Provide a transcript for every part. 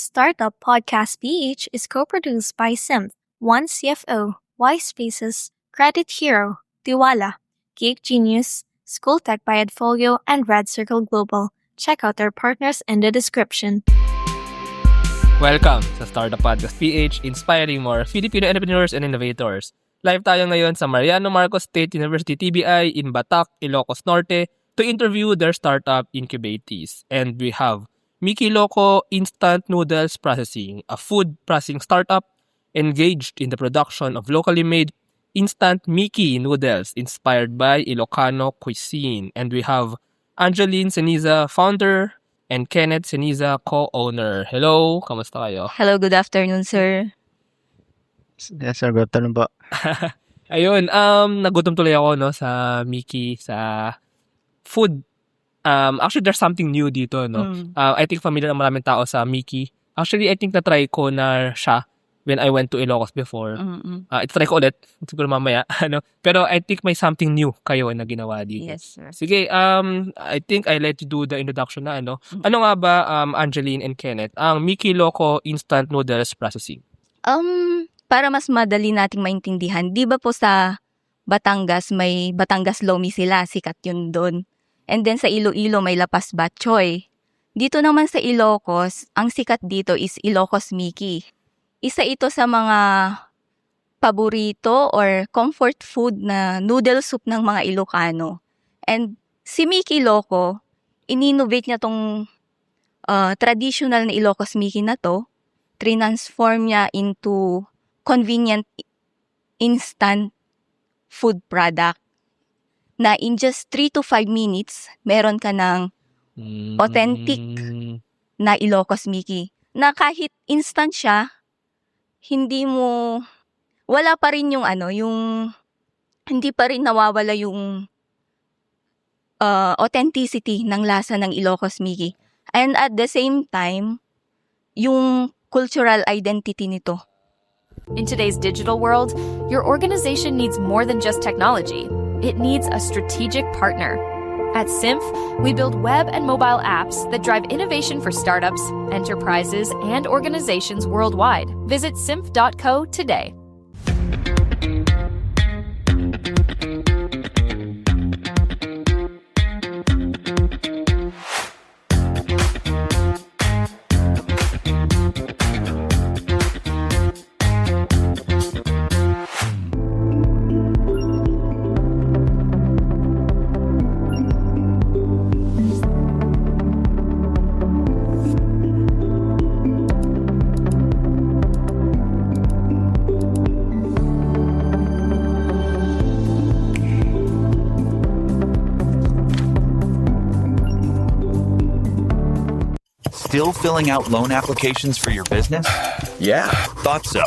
Startup Podcast PH is co-produced by Simph, One CFO, Y Spaces, Credit Hero, Tiwala, Geek Genius, School Tech by Edfolio, and Red Circle Global. Check out their partners in the description. Welcome sa Startup Podcast PH, inspiring more Filipino entrepreneurs and innovators. Live tayo ngayon sa Mariano Marcos State University TBI in Batac, Ilocos Norte to interview their startup incubatees. And we have Miki Loco Instant Noodles Processing, a food processing startup engaged in the production of locally made instant Miki noodles inspired by Ilocano cuisine. And we have Angeline Ceniza, founder, and Kenneth Ceniza, co-owner. Hello, kamusta kayo? Hello, good afternoon, sir. Yes, sir. Good afternoon po. Ayun, nagutom tuloy ako sa Miki, sa food. Actually, there's something new dito, no? I think familiar ang maraming tao sa Miki. Actually, I think na-try ko na siya when I went to Ilocos before. Try ko ulit, siguro mamaya. Pero I think may something new kayo na ginawa dito. Yes, sir. Sige, I think I let you do the introduction na, ano? Ano nga ba, Angeline and Kenneth, ang Miki Loco Instant Noodles Processing? Para mas madali nating maintindihan, di ba po sa Batangas, may Batangas Lomi sila, sikat yun doon. And then sa Iloilo, may Lapas Batchoy. Dito naman sa Ilocos, ang sikat dito is Ilocos Miki. Isa ito sa mga paborito or comfort food na noodle soup ng mga Ilocano. And si Miki Loco, in-innovate niya tong traditional na Ilocos Miki na to, transform niya into convenient instant food product na in just 3 to 5 minutes, meron ka ng authentic na Ilocos Miki. Na kahit instant siya, wala pa rin hindi pa rin nawawala yung authenticity ng lasa ng Ilocos Miki. And at the same time, yung cultural identity nito. In today's digital world, your organization needs more than just technology. It needs a strategic partner. At Simph, we build web and mobile apps that drive innovation for startups, enterprises, and organizations worldwide. Visit simph.co today. Still filling out loan applications for your business? Yeah, thought so.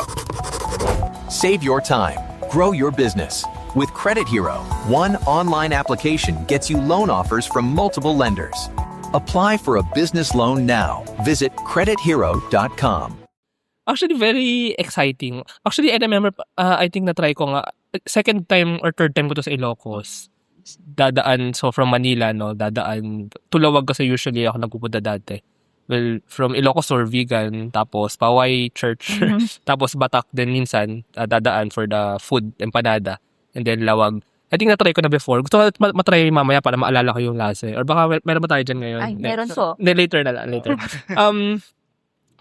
Save your time. Grow your business. With Credit Hero, one online application gets you loan offers from multiple lenders. Apply for a business loan now. Visit credithero.com. Actually, very exciting. Actually, I remember, I think na-try ko nga, second time or third time ko to sa Ilocos. Dadaan, so from Manila, no, dadaan, Tulawag kasi usually ako nagpupunta dati. Well, from Ilocos or Vegan, tapos Paway Church, tapos Batac din minsan, dadaan for the food, empanada, and then Lawag. I think na-try ko na before. Gusto ko matry mamaya para maalala ko yung lasa. Or baka meron ba tayo dyan ngayon? Ay, meron po. Later na lang, later.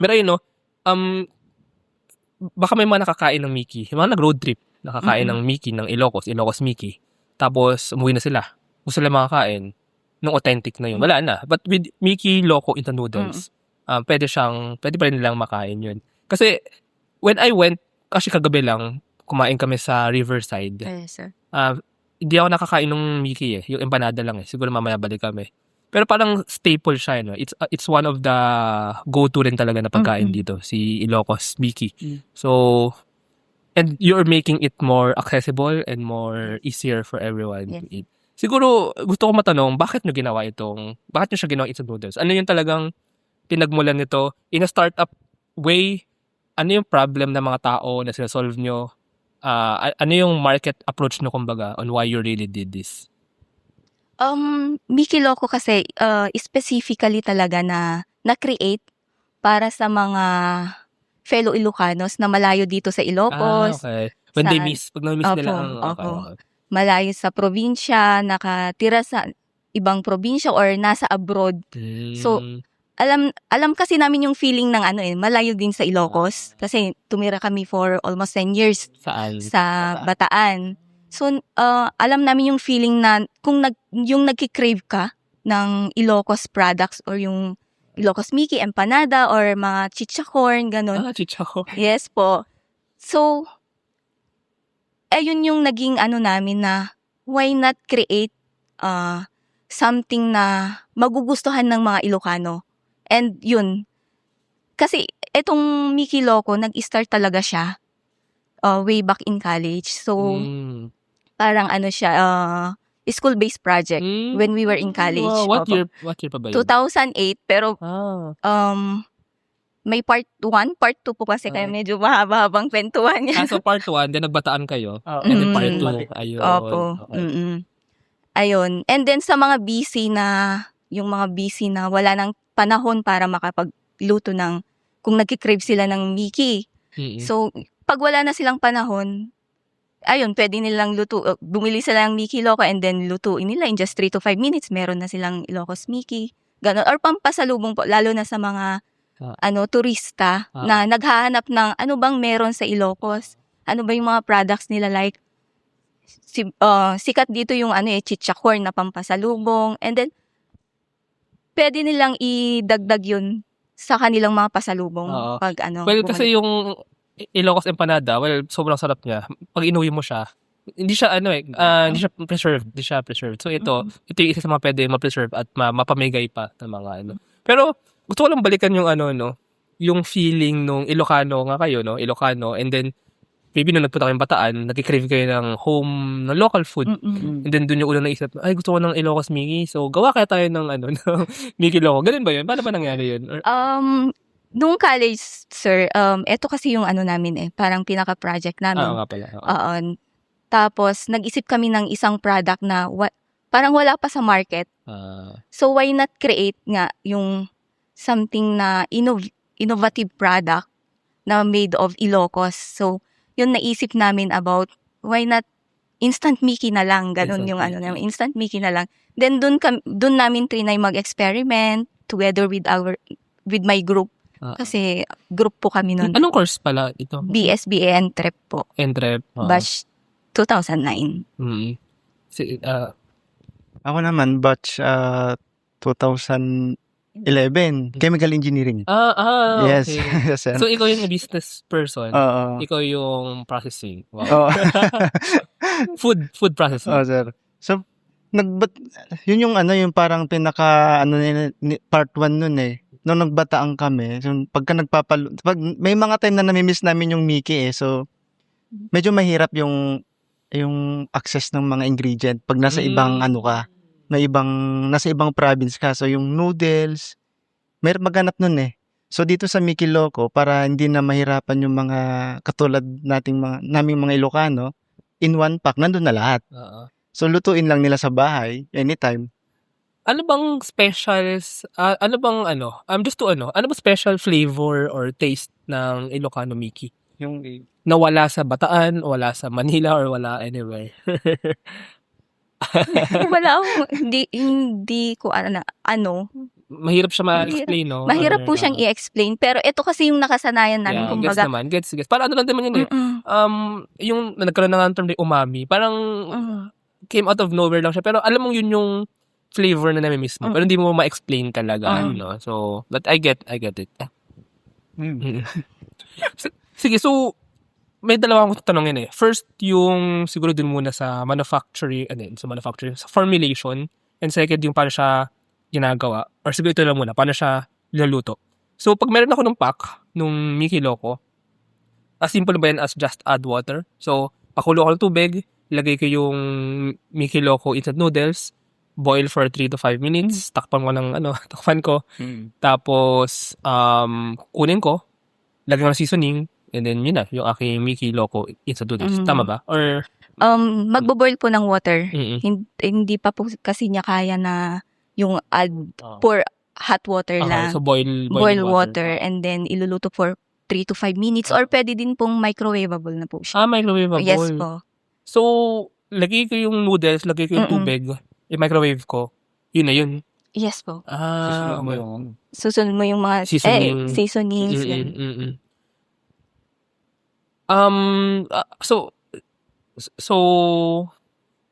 Pero yun, no, baka may mga nakakain ng Miki. Yung mga nag-road trip, nakakain ng Miki, ng Ilocos Miki. Tapos, umuwi na sila. Gusto nila makakain ng authentic na yun. Wala na. But with Miki Loco Instant Noodles, pwede pa rin nilang makain yun. Kasi, when I went, kasi kagabi lang, kumain kami sa Riverside. Yes, sir. Hindi ako nakakain ng Miki eh. Yung empanada lang eh. Siguro mamaya balik kami. Pero parang staple siya, no? It's one of the go-to rin talaga na pagkain dito, si Ilocos Miki. So, and you're making it more accessible and more easier for everyone to eat. Siguro, gusto ko matanong, bakit nyo siya ginawa instant noodles? Ano yung talagang pinagmulan nito? In a startup way, ano yung problem ng mga tao na sinasolve nyo? Ano yung market approach nyo, kumbaga, on why you really did this? Miki Loco kasi specifically talaga na create para sa mga fellow Ilocanos na malayo dito sa Ilocos. Okay. When they sa- miss, pag na-miss nila Opo, ang... Okay, opo. okay. Malayo sa probinsya, nakatira sa ibang probinsya or nasa abroad. So, Mm. alam kasi namin yung feeling ng malayo din sa Ilocos kasi tumira kami for almost 10 years Saan? sa Bataan. So, alam namin yung feeling na kung yung nagki-crave ka ng Ilocos products or yung Ilocos Mickey, empanada or mga chichacorn, ganun. Chichako. Yes po. So, ayun yung naging namin na why not create something na magugustuhan ng mga Ilocano. And yun, kasi etong Mickey Loco, nag-start talaga siya way back in college. So, Mm. parang siya, school-based project Mm. when we were in college. Wow, what Opo. year pa ba yun? 2008, pero may part 1, part 2 po kasi kaya medyo mahaba-habang kwentuhan yan. So part 1, then nagbataan kayo. Oo. And then part Mm. 2, ayun. Opo. Okay. Ayun. And then sa mga busy na wala nang panahon para makapagluto ng, kung nagki-crave sila ng Mickey. Mm-mm. So, pag wala na silang panahon, ayun, pwede nilang bumili sila ng Mickey Loco and then lutuin nila in just 3 to 5 minutes. Meron na silang Ilocos Mickey. Ganon. Or pampasalubong po, lalo na sa mga turista na naghahanap ng ano bang meron sa Ilocos. Ano ba yung mga products nila like sikat dito yung chichacorn na pampasalubong. And then, pwede nilang idagdag yun sa kanilang mga pasalubong. Oo. Pag Well, kasi yung Ilocos empanada, sobrang sarap niya. Pag inuwi mo siya, hindi siya hindi siya preserved. So ito yung isa sa mga pwede ma-preserve at mapamigay pa ng mga Pero gusto ko lang balikan yung yung feeling nung Ilocano nga kayo, no? Ilocano, and then maybe nung nagpunta kayong Bataan, nag-crave kayo ng home, ng local food. And then dun yung unang naisip, ay gusto ko ng Ilocos Mickey. So gawa kaya tayo ng ng Mickey Loco. Ganun ba yun? Paano ba nangyari yun? Or, nung college, sir, eto kasi yung namin parang pinaka-project namin. nga pala. Tapos, nag-isip kami ng isang product na parang wala pa sa market. So, why not create nga yung something na innovative product na made of Ilocos. So, yun naisip namin about why not instant Mickey na lang. Ganun Instant yung Mickey. instant Mickey na lang. Then, dun namin trinay mag-experiment together with my group. Kasi group po kami nun. Anong course pala ito? BSBA Entrep po. Entrep. Batch 2009. Ako naman, batch 2011, chemical engineering. Yes. Okay. Yes, sir. So, ikaw yung business person. Oo. Ikaw yung processing. Wow. Oo. Food processing. Oo, sir. So, yun yung yung parang pinaka, part 1 nun eh. Nung nagbataan kami, so, pag may mga time na namimiss namin yung Mickey eh. So, medyo mahirap yung access ng mga ingredient pag nasa ibang nasa ibang province ka. So, yung noodles, may maghanap nun eh. So, dito sa Mickey Loco, para hindi na mahirapan yung mga katulad naming mga Ilocano, in one pack, nandun na lahat. So, lutuin lang nila sa bahay, anytime. Ano bang specials, ano ba special flavor or taste ng Ilocano Mickey? Yung Na wala sa Bataan, wala sa Manila, or wala anywhere? Wala akong, hindi ko Mahirap siya ma-explain, no? mahirap Or, po siyang i-explain. Pero ito kasi yung nakasanayan namin. gets Kumbaga, naman. Gets. Parang lang naman yun eh. Yung nagkaroon na nga ng term na umami, parang came out of nowhere lang siya. Pero alam mong yun yung flavor na nami-miss mo. Pero hindi mo ma-explain talaga. No? So, but I get it. Sige, so, may dalawang akong tatanungin eh. First, yung siguro dun muna sa manufacturing, sa formulation. And second, yung paano siya ginagawa. Or siguro ito lang muna, paano siya nilaluto. So, pag meron ako ng pack, nung Mickey Loco, as simple ba yan as just add water? So, pakulo ko ng tubig, ilagay ko yung Mickey Loco instant noodles, boil for 3 to 5 minutes, takpan ko. Tapos, kunin ko, lagyan ko ng seasoning, and then yun na, yung aking Mickey Loco instant noodles. Tama ba? Or, magbo-boil po ng water. mm-mm. Hindi pa po kasi niya kaya na yung pour hot water Okay, lang. so boil water and then iluluto for 3 to 5 minutes or pwede din pong microwavable na po siya. Microwaveable. Yes po. So, lagay ko yung noodles, lagay ko yung tubig, i-microwave ko. Yun na yun. Yes po. Susunod mo Okay. yung Susunod mo yung mga seasonings. ganun. So,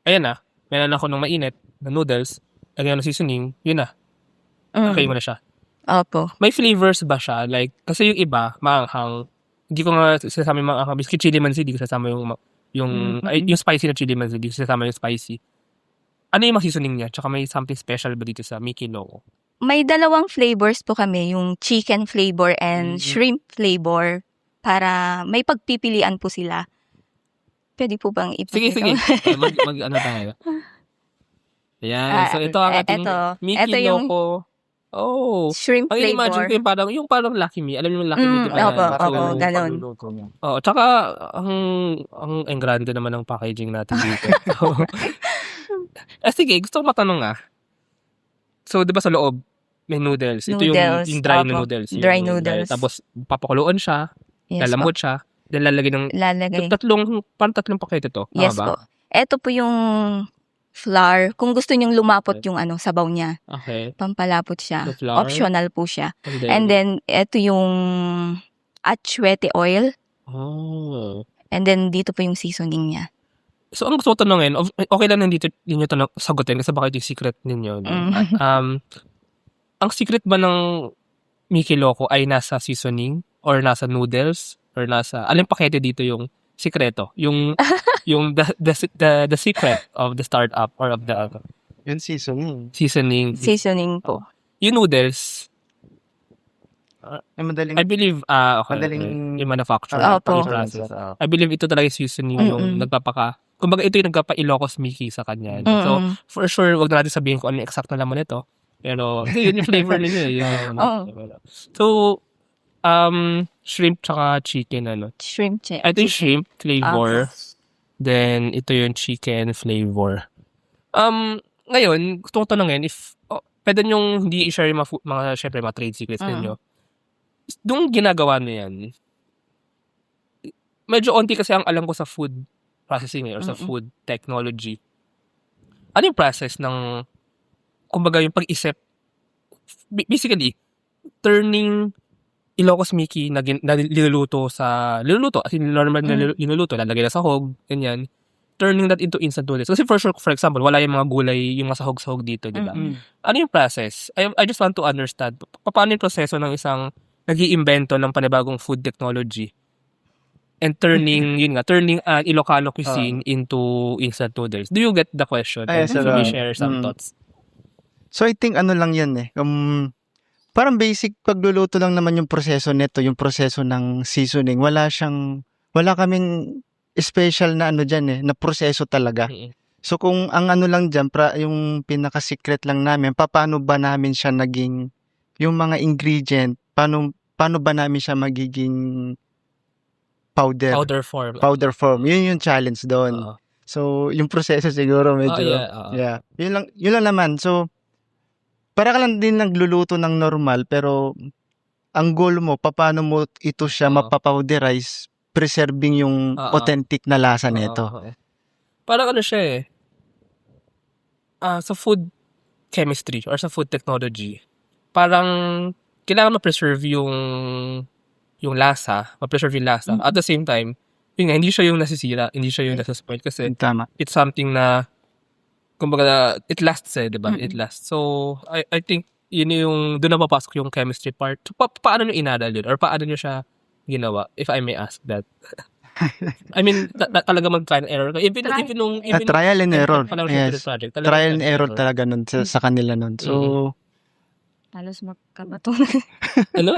ayan na. Meron ako ng mainit na noodles, lagyan ng seasoning, yun na. Okay mo na siya. Opo. May flavors ba siya? Like, kasi yung iba, maanghang. Hindi ko nga sasama yung maanghang. Biscuit chili mansi, hindi ko sasama yung spicy na chili mansi, hindi ko sasama yung spicy. Ano yung mga seasoning niya? Tsaka may something special ba dito sa Mickey Loco? May dalawang flavors po kami, yung chicken flavor and shrimp flavor para may pagpipilian po sila. Pwede po bang ipakita? Sige. Mag-ano tayo. Ayan. So, ito ang ating Mickey yung Loco. Oh. shrimp Ang imagine flavor. ko yung parang Lucky Me. Alam niyo yung Lucky Me, di ba? Opo, ganun. Oh, tsaka ang grande naman ng packaging natin dito. Sige, gusto ko matanong So, di ba sa loob, may noodles. Ito yung dry na opo. noodles. Dry noodles. Tapos, papakuluan siya, Yes po. lalamot siya, then lalagay ng Lalagay. tatlong pakete to. Yes Tama ba? po. Ito po yung flour. Kung gusto nyong lumapot yung sabaw niya, Okay. pampalapot siya. The flour. Optional po siya. And And then, ito yung atsuete oil. oh. And then, dito po yung seasoning niya. So, ang gusto ko tanongin, okay lang nandito ninyo sagutin kasi baka ito yung secret ninyo. No? Ang secret ba ng Mickey Loco ay nasa seasoning or nasa noodles or nasa alin pakete dito yung sikreto, yung the secret of the startup or of the yun seasoning. seasoning. Seasoning po. Yung noodles, Ay, madaling I believe okay, Madaling- yung manufacturer, Opo. process. I believe ito talaga yung seasoning yung kumbaga ito yung nagpapa-Ilocos Mickey sa kanya. So, for sure, wag na natin sabihin kung ano yung exact na laman nito. Pero, yun yung flavor niya. So, shrimp tsaka chicken, Shrimp check. Ito yung shrimp flavor. Then, ito yung chicken flavor. Ngayon, gusto ko tanongin, if, pwede nyong hindi i-share yung syempre, mga trade secrets ninyo. Nung ginagawa nyo yan, medyo onti kasi ang alam ko sa food processing or sa food technology. Ano yung process ng, kumbaga yung pag-isip, basically, turning Ilocos Mickey na niluluto, as in normal na niluluto, lalagay na sahog, ganyan, turning that into instant noodles. Kasi for sure, for example, wala yung mga gulay, yung mga sahog-sahog dito, di ba? Ano yung process? I just want to understand, paano yung proseso ng isang nag-iimbento ng panibagong food technology and turning Ilocano cuisine into instant noodles. Do you get the question? Ay, Can you share some thoughts? So I think ano lang yan parang basic pagluluto lang naman yung proseso nito, yung proseso ng seasoning. Wala kaming special na dyan na proseso talaga. So kung ang lang dyan, yung pinaka-secret lang namin, paano ba namin siya naging, yung mga ingredient, paano ba namin siya magiging powder form. Yun yung challenge doon. So yung proseso siguro medyo, yun lang naman. So, para ka lang din nagluluto ng normal, pero ang goal mo, paano mo ito siya mapapowderize, preserving yung authentic na lasa nito. Parang siya sa food chemistry or sa food technology, parang kailangan ma-preserve yung lasa, ma-preserve yung lasa. At the same time, yun nga, hindi siya yung nasisira, hindi siya yung nasaspoil kasi Tama. it's something na kumbaga, it lasts di ba? It lasts. So, I think, yun yung, doon na papasok yung chemistry part. So, paano nyo inaral yun? Or paano nyo siya ginawa? If I may ask that. I mean, talaga mag-trial and error. Even Trial and error. Yes. Project, trial and error talaga nun sa kanila nun. So, Halos magkabato. ano?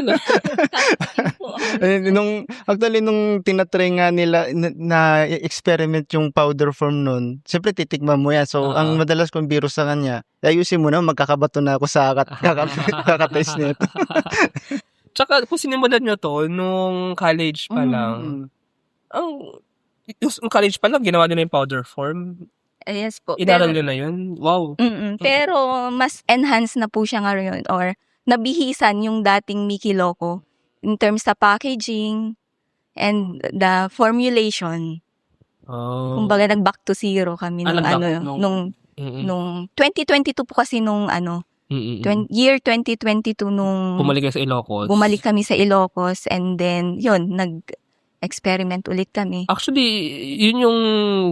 Actually, nung tinatry nga nila na experiment yung powder form nun, siyempre titikman mo yan. So, ang madalas kong biro sa kanya, ayusin mo na, magkakabato na ako sa kakatest nito. Tsaka, kung sinimulan nyo to, nung college pa lang, yung college pa lang, ginawa nyo na yung powder form. Yes po. Inaral nyo na yun? Wow. Pero mas enhanced na po siya ngayon or nabihisan yung dating Miki Loco in terms sa packaging and the formulation. Oh. Kumbaga nag-back to zero kami nung nag-back nung 2022 po kasi nung year 2022 nung Bumalik kayo sa Ilocos. bumalik kami sa Ilocos, and then yun, nag-experiment ulit kami. Actually, yun yung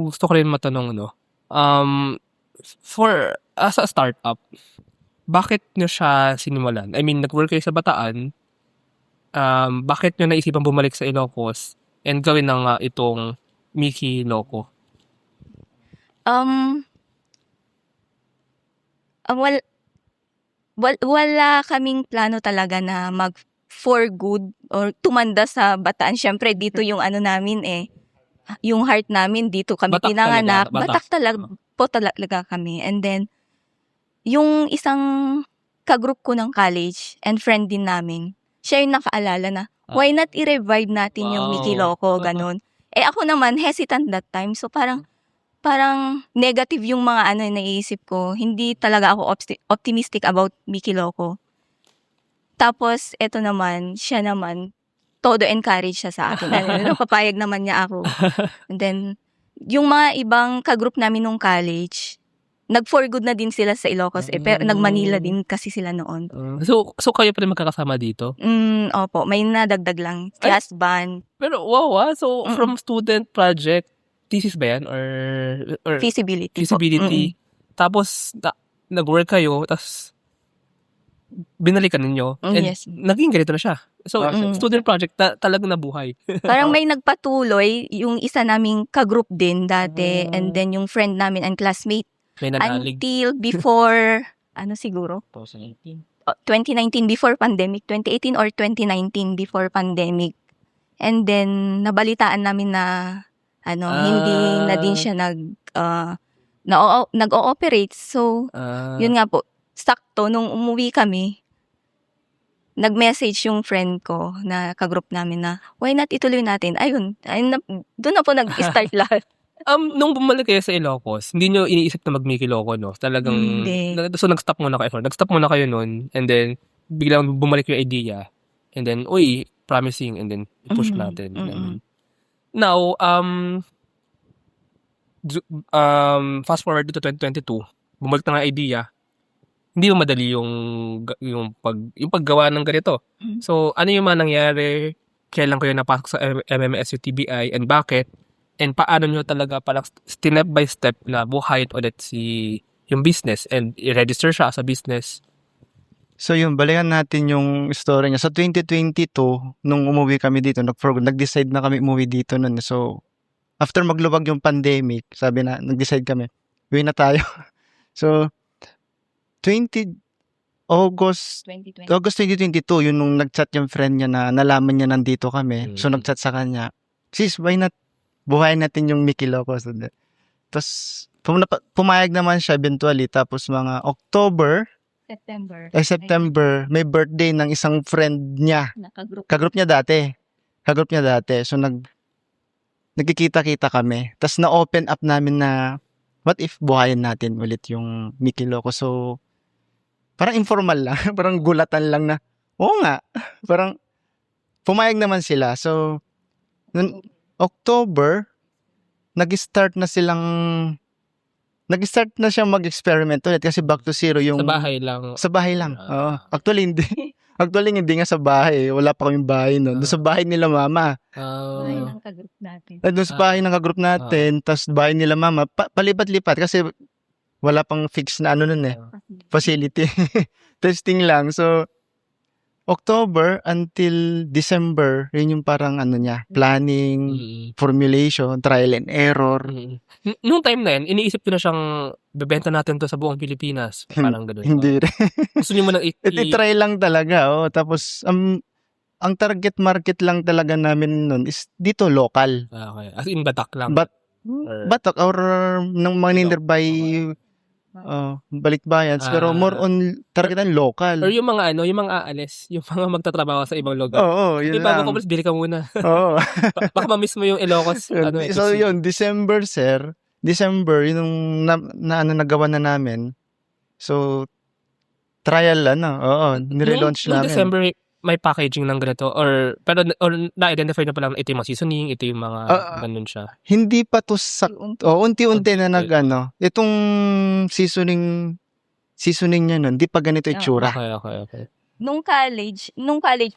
gusto ko rin matanong, no? As a startup, bakit nyo siya sinimulan? I mean, nag-work kayo sa Bataan, bakit nyo naisipan bumalik sa Ilocos and gawin na nga itong Miki Loco? Wala kaming plano talaga na mag for good or tumanda sa Bataan. Syempre, dito yung ano namin yung heart namin, dito kami Batak pinanganak. talaga, Batak. Batak talaga po talaga kami. And then, yung isang kagroup ko ng college and friend din namin, siya yung nakaalala na, why not i-revive natin yung Wow. Miki Loco, ganun. Ako naman, hesitant that time. So, parang negative yung mga ano na naiisip ko. Hindi talaga ako optimistic about Miki Loco. Tapos, eto naman, siya naman, todo encourage siya sa akin. Papayag naman niya ako. And then, yung mga ibang kagroup namin nung college, nag-for good na din sila sa Ilocos. Pero nag-Manila din kasi sila noon. So kayo pa rin magkakasama dito? Opo, may nadagdag lang. Jazz band, Pero wow, so from student project, thesis ba yan? Or feasibility. po. feasibility. Tapos, nag-work kayo, tapos binalikan ninyo. And Yes. naging ganito na siya. So, student project, talagang nabuhay. Parang may nagpatuloy, yung isa naming kagroup din dati, and then yung friend namin and classmate, May nanalig. until before, ano siguro? 2019 before pandemic, 2018 or 2019 before pandemic. And then, nabalitaan namin na, hindi na din siya nag-ooperate. So, yun nga po, sakto, nung umuwi kami, nag-message yung friend ko na kagroup namin na, why not ituloy natin? Ayun doon na po nag-start lahat. Nung bumalik kayo sa Ilocos, hindi nyo iniisip na mag-Miki Loco, no? Talagang, Hindi. so nag-stop muna kayo nun, and then, biglang bumalik yung idea, and then, uy, promising, and then, push natin. Ganun. Now, fast forward to 2022, bumalik na nga idea, hindi mo madali yung paggawa ng ganito. So, ano yung mga nangyari? Kailan kayo napasok sa MMSU TBI and bakit? And paano nyo talaga parang step by step na buhayin ulit yung business and i-register siya as a business? So yun, balikan natin yung story niya. Sa 2022, nung umuwi kami dito, nag-decide na kami umuwi dito nun. So, after magluwag yung pandemic, nag-decide kami, uwi na tayo. So, August 2022, yun nung nag-chat yung friend niya na nalaman niya nandito kami. So, nag-chat sa kanya, sis, why not buhayin natin yung Miki Loco? Tapos, pumayag naman siya eventually. Tapos, mga September, may birthday ng isang friend niya. Kagroup niya dati. So, nagkikita-kita kami. Tapos, na-open up namin na, what if buhayin natin ulit yung Miki Loco? So, parang informal lang. Parang gulatan lang na, oo nga. Parang, pumayag naman sila. So, noong October, nag-start na siyang mag-experiment ulit kasi back to zero yung... Sa bahay lang. Sa bahay lang. Oo. Actually, hindi nga sa bahay. Wala pa kaming bahay noon. Doon sa bahay nila mama. Ng kagroup natin. Doon sa bahay ng kagroup natin, tapos bahay nila mama. Palipat-lipat kasi wala pang fix na facility. Testing lang. So, October until December, yun yung parang planning, formulation, trial and error. Nung time na yun, iniisip ko na siyang bebenta natin to sa buong Pilipinas. Parang gano'n. Hindi rin. Gusto niyo mo nang I-try lang talaga. Tapos, ang target market lang talaga namin nun is dito local. Okay. As in Batak lang. Batak or ng mga nearby balikbayan. Pero more on targetan local. Or yung mga yung mga aalis, yung mga magtatrabaho sa ibang lugar. Oo, yun lang. Bago ko bili ka muna. Oo. Baka ma-miss mo yung Ilocos. So yun, December, yun yung nagawa na namin. So, Trial oo, nirelaunch Nung namin. December, may packaging ng ganito or na-identify na palang ito yung mga seasoning, ito yung mga ganun siya. Hindi pa 'to unti-unti na Unti-unti. itong seasoning niya nun, di pa ganito itsura. Okay. Nung college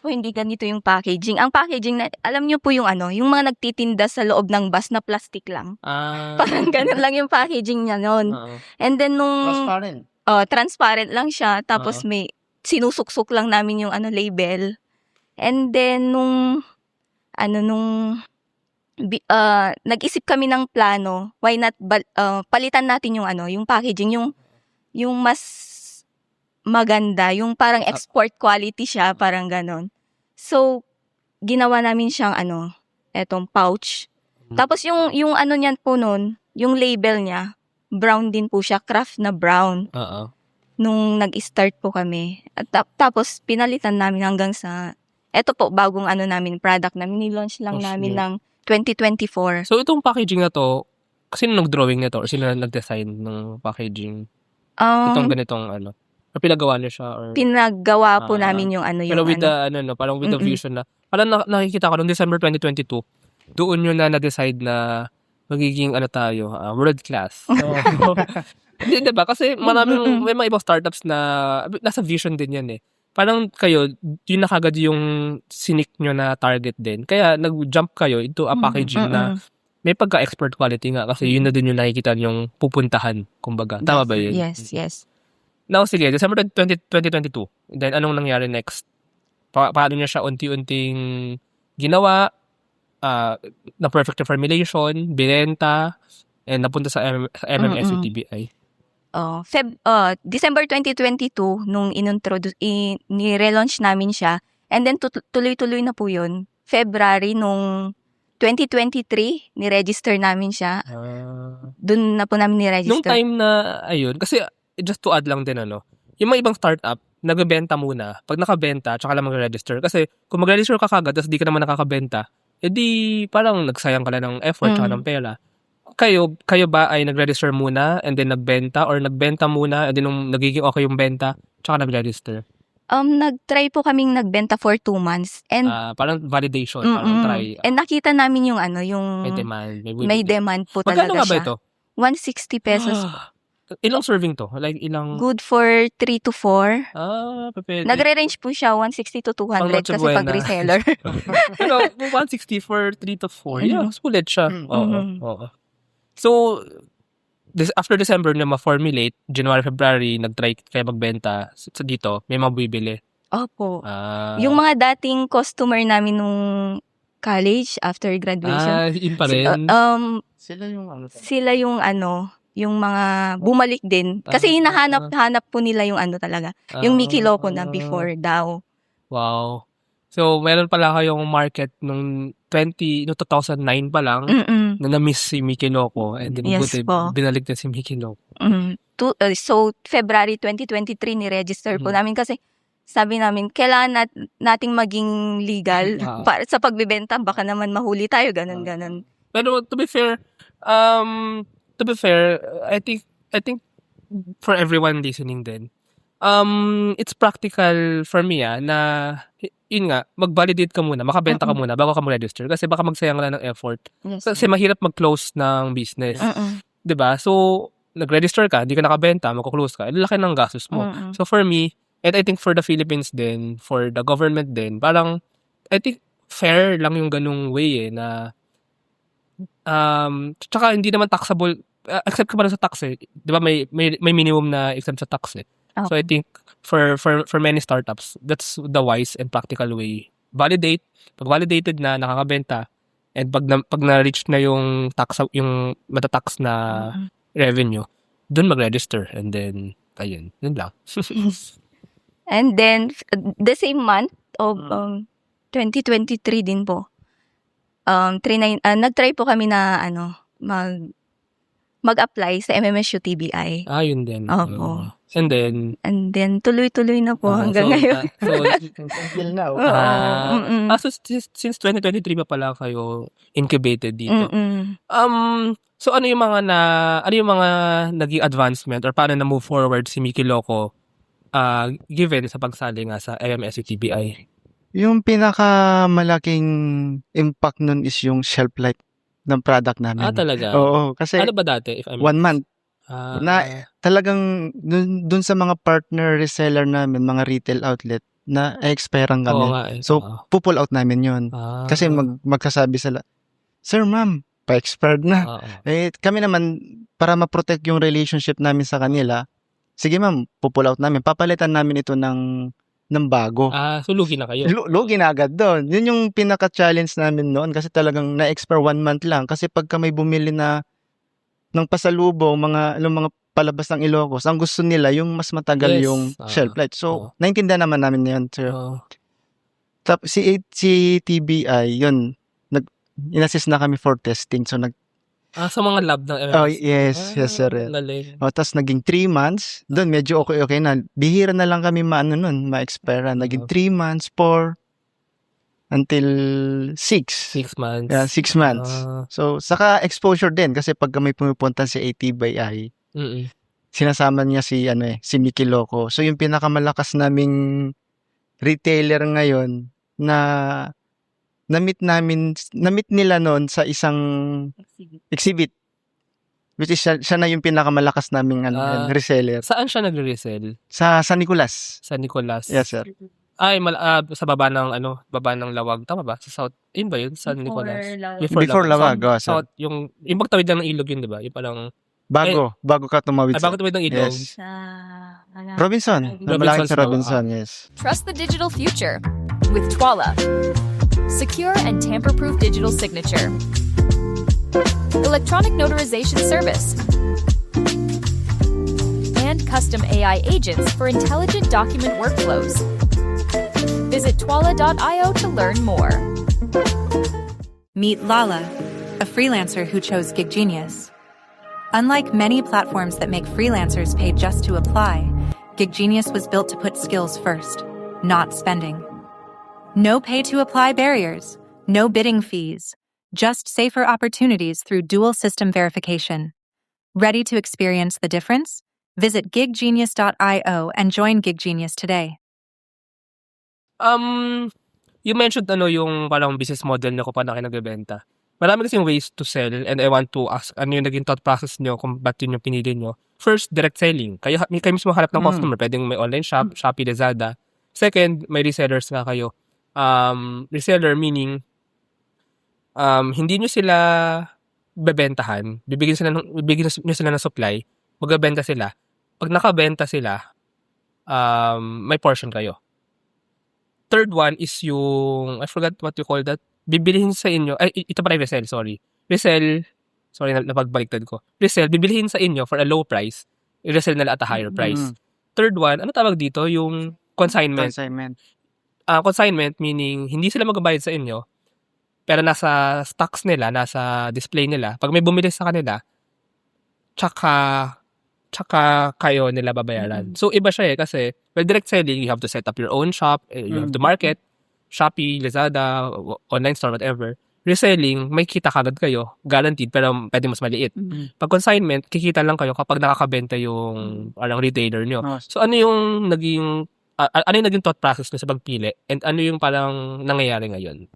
po hindi ganito yung packaging. Ang packaging na alam niyo po yung yung mga nagtitinda sa loob ng bus na plastic lang. Parang ganun lang yung packaging niya noon. Oo. And then nung Transparent. transparent lang siya tapos Oo. may sinusuksok lang namin yung label. And then nung nag-isip kami ng plano, why not palitan natin yung yung packaging, yung mas maganda, yung parang export quality siya, parang ganon. So, ginawa namin siyang etong pouch. Tapos yung niyan po nun, yung label niya, brown din po siya, craft na brown. Oo. Nung nag-start po kami. At tapos, pinalitan namin hanggang sa, eto po, bagong namin, product namin. Nilaunch lang namin ng 2024. So, itong packaging na to, sino nag-drawing nito or sino nag-design ng packaging? Itong ganitong or pinagawa niyo siya? Or Pinagawa po namin yung pero with the, parang with the vision na, parang nakikita ko noong December 2022, doon yun na na-decide na magiging tayo, world class. So, hindi, diba? Kasi may mga ibang startups na nasa vision din yan eh. Parang kayo, yun na kagad yung sinik nyo na target din. Kaya nag-jump kayo into a packaging na may pagka-expert quality nga kasi yun na din yung nakikita yung pupuntahan, kumbaga. Tama ba yun? Yes. Now, sige, December 2022. Then, anong nangyari next? Paano niya siya unti-unting ginawa, na perfect formulation, binenta, and napunta sa MMFU TBI? December 2022, nung ni-relaunch namin siya, and then tuloy-tuloy na po yun. February nung 2023, ni-register namin siya. Doon na po namin ni-register. Nung time na, ayun, kasi just to add lang din, yung mga ibang startup, nagbebenta muna. Pag nakabenta, tsaka lang mag-register. Kasi kung mag-register ka kagad, tapos di ka naman nakakabenta, edi parang nagsayang ka lang ng effort tsaka ng pera. Kayo ba ay nag-register muna and then nagbenta or nagbenta muna and then nung nagiging okay yung benta, tsaka nag-register? Nag-try po kaming nagbenta for 2 months. And Parang validation, parang try. And nakita namin yung yung May demand. may demand po Magkano talaga nga ba siya. ito? 160 pesos. Ilang serving to? Like ilang... Good for 3 to 4. Pwede. Nagre-range po siya 160 to 200 Noche kasi Buena. pag reseller. Pero 160 for 3 to 4. Yeah, sulit siya. Oo. So, after December na ma-formulate, January, February, nag-try kayo magbenta sa dito, may mga bibili. Opo. Yung mga dating customer namin nung college after graduation. Yun pa rin. Sila yung yung mga bumalik din. Kasi hinahanap po nila yung talaga. Yung Mickey Loco na before daw. Wow. So, meron pala kayong market nung 2009 pa lang na na-miss si Mickey Loco and then Yes po. binalik na si Mickey Loco. So, February 2023, ni-register po namin kasi sabi namin, kailangan nating maging legal para sa pagbebenta. Baka naman mahuli tayo, ganun. Pero to be fair, I think for everyone listening din, it's practical for me na yun nga, mag-validate ka muna, makabenta ka muna bago ka mag-register kasi baka magsayang lang ng effort. Yes. Kasi mahirap mag-close ng business. 'Di ba? So, nag-register ka, hindi ka nakabenta, magko-close ka, laki ng gastos mo. So for me, and I think for the Philippines din, for the government din, parang I think fair lang yung ganung way na tsaka hindi naman taxable, except ka pa sa tax 'di ba may minimum na exempt sa tax So I think for many startups, that's the wise and practical way. Validate, pag validated na nakakabenta and pag na-reach na yung tax, yung matatax na revenue, doon mag-register and then ayun, yun lang. And then, the same month of 2023 din po, nag-try po kami na mag-apply sa MMSU TBI. Yun din. Opo. And then, tuloy-tuloy na po hanggang ngayon. until now. So since 2023 pa pala kayo incubated dito. So ano yung mga naging advancement or paano na move forward si Mickey Loco given sa pagsali nga sa MMSU TBI? Yung pinakamalaking impact nun is yung shelf life ng product namin. Talaga? Oo, kasi Ano ba dati? If I'm 1 month. Ah, Na talagang dun sa mga partner reseller namin, mga retail outlet, na expirean oo kami. nga eh. So, Oo. pull out namin yun. Kasi magkasabi sila, Sir, ma'am, pa-expired na. Oo. Kami naman, para ma-protect yung relationship namin sa kanila, sige ma'am, pull out namin. Papalitan namin ito ng bago. So lugi na kayo. Lugi na agad doon. Yun yung pinaka-challenge namin noon kasi talagang na-expire 1 month lang. Kasi pagka may bumili na ng pasalubong, mga palabas ng Ilocos, ang gusto nila yung mas matagal Yes. yung shelf life. So, naintindihan naman namin yun, sir. Oo. Tapos si TBI, yun, in-assist na kami for testing. So, Sa mga lab ng MMS. yes, sir. Galing. Tapos naging 3 months, doon medyo okay na. Bihira na lang kami ma-expire. Naging 3 months, 4, until 6. 6 months. Yeah, 6 months. So, saka exposure din kasi pag may pumupunta si ATBI, sinasama niya si Mickey Loco. So, yung pinakamalakas naming retailer ngayon na na-meet nila noon sa isang exhibit. Which is siya na yung pinakamalakas naming reseller. Saan siya nagre-resell? Sa San Nicolas. Sa Nicolas. Yes, sir. Sa baba ng Lawag, tama ba? Sa South, yun ba yun? San Nicolas? Before Lawag, sir. South, yung pagtawid lang ng ilog yun, di ba? Yung parang, Bago ka tumawid. bago tumawid ng ilog. Yes. Robinson. Malapit sa Robinson, yes. Trust the digital future with Twala. Secure and tamper-proof digital signature. Electronic notarization service. And custom AI agents for intelligent document workflows. Visit twala.io to learn more. Meet Lala, a freelancer who chose Gig Genius. Unlike many platforms that make freelancers pay just to apply, Gig Genius was built to put skills first, not spending. No pay-to-apply barriers, no bidding fees, just safer opportunities through dual system verification. Ready to experience the difference? Visit giggenius.io and join Gig Genius today. You mentioned yung parang business model niyo kung paano kayo nagbebenta. Marami kasing ways to sell and I want to ask ano yung naging thought process niyo kung ba't yun yung pinili niyo. First, direct selling. Kayo mismo hanap ng customer. Pwedeng may online shop, Shopee, Lazada. Second, may resellers nga kayo. Reseller meaning hindi nyo sila bebentahan. Bibigyan nyo sila ng supply. Magbebenta sila. Pag nakabenta sila, may portion kayo. Third one is yung, I forgot what you call that. Bibilihin sa inyo, ito pa rin resell, sorry. Resell, sorry, napagbaliktad ko. Resell, bibilihin sa inyo for a low price. I-resell nila at a higher price. Third one, ano tawag dito? Yung consignment. Consignment meaning, hindi sila magbabayad sa inyo, pero nasa stocks nila, nasa display nila. Pag may bumili sa kanila, tsaka kayo nila babayaran. So, iba siya kasi, direct selling, you have to set up your own shop, you have to market, Shopee, Lazada, online store, whatever. Reselling, may kita kagad kayo, guaranteed, pero pwede mas maliit. Pag consignment, kikita lang kayo kapag nakakabenta yung retailer nyo. So, ano yung naging thought process nyo sa pagpili? And ano yung parang nangyayari ngayon?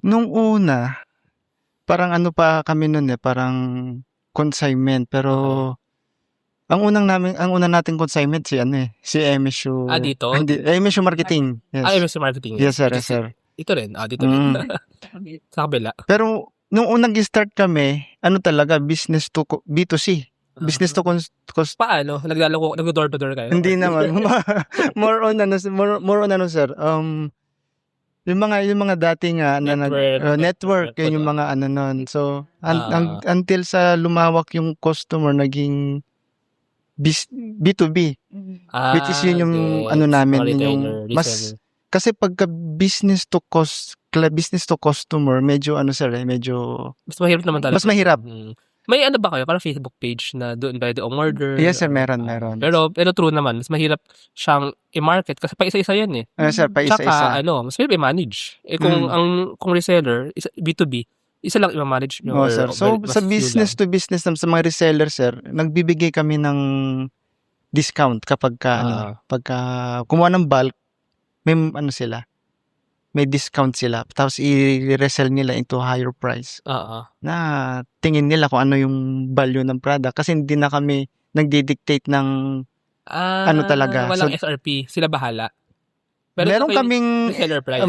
Nung una, parang pa kami nun parang consignment, pero ang una nating consignment si MSU. Dito? MSU Marketing. Yes. MSU Marketing. Yes, sir. Ito rin. Dito rin. Sa kabila. Pero nung unang start kami, talaga business to B2C. Business to Paano? Nag-door to door kayo? Hindi naman. more on sir. Yung mga dating network yung mga nun. So until sa lumawak yung customer naging B2B. Which is yun yung namin yung mas kasi pagka business to customer medyo medyo mas mahirap naman talaga. Mas mahirap. May ba kayo? Parang Facebook page na doon pwede order? Yes, sir. Meron. Pero true naman. Mas mahirap siyang i-market kasi pa isa-isa yan eh. Sir, pa isa-isa. Tsaka, mas mahirap i-manage. Kung reseller, B2B, isa lang i-manage nyo. Sir. So, sa business to business, sa mga reseller, sir, nagbibigay kami ng discount pagka kumuha ng bulk, may sila, may discount sila. Tapos i-resell nila into higher price. Na tingin nila kung ano yung value ng product kasi hindi na kami nagdi-dictate ng talaga. Walang SRP. Sila bahala. Meron kaming reseller price.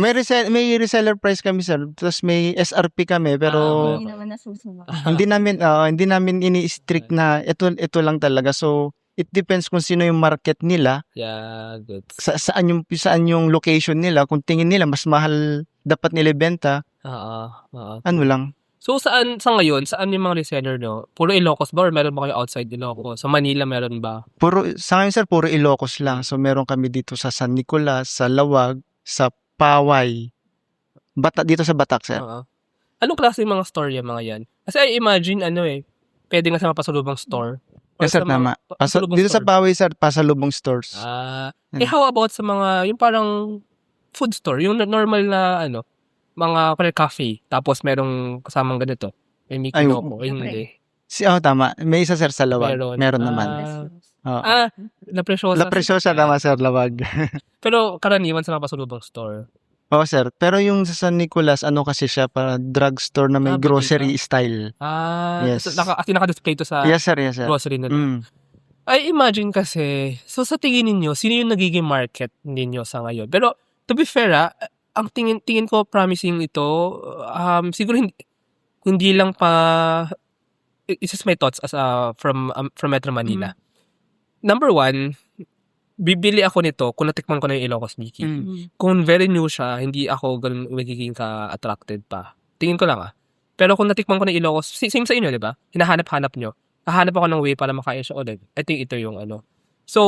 May reseller price kami, sir. Tapos may SRP kami pero Hindi naman nasusunod. hindi namin ini-strict na ito lang talaga. So it depends kung sino yung market nila. Yeah, good. Saan yung location nila. Kung tingin nila mas mahal dapat nila benta. Ano lang. So sa ngayon, saan yung mga reseller nyo? Puro Ilocos ba or meron ba kayo outside Ilocos? Sa Manila meron ba? Sa ngayon, sir, puro Ilocos lang. So meron kami dito sa San Nicolas, sa Lawag, sa Paway. Dito sa Batak, sir. Anong klase yung mga store yung mga yan? Kasi I imagine pwede nga sa mga pasalubong store. Yes, sir, tama. Dito sa Paway, sir, pasalubong stores. How about sa mga, yung parang food store, yung normal na mga cafe, tapos merong kasamang ganito. May Mickey Loco, hindi. Tama. May isa, sir, sa Lawag. Meron naman. La Preciosa. La Preciosa, tama, sir, Lawag. Pero karaniwan sa mga pasalubong store. Oo, sir. Pero yung sa San Nicolas, kasi siya, para drugstore na may grocery style. Yes. Naka-display to sa yes, sir. Grocery na. I imagine kasi, so sa tingin ninyo, sino yung nagiging market ninyo sa ngayon? Pero, to be fair, ang tingin ko promising ito, siguro hindi lang it's just my thoughts as from Metro Manila. Number one, bibili ako nito kung natikman ko na yung Ilocos Mickey. Kung very new siya, hindi ako ganun magiging ka-attracted pa. Tingin ko lang Pero kung natikman ko na yung Ilocos, same sa inyo, di ba? Hinahanap-hanap nyo. Hahanap ako ng way para makain siya ulit. I think ito yung So,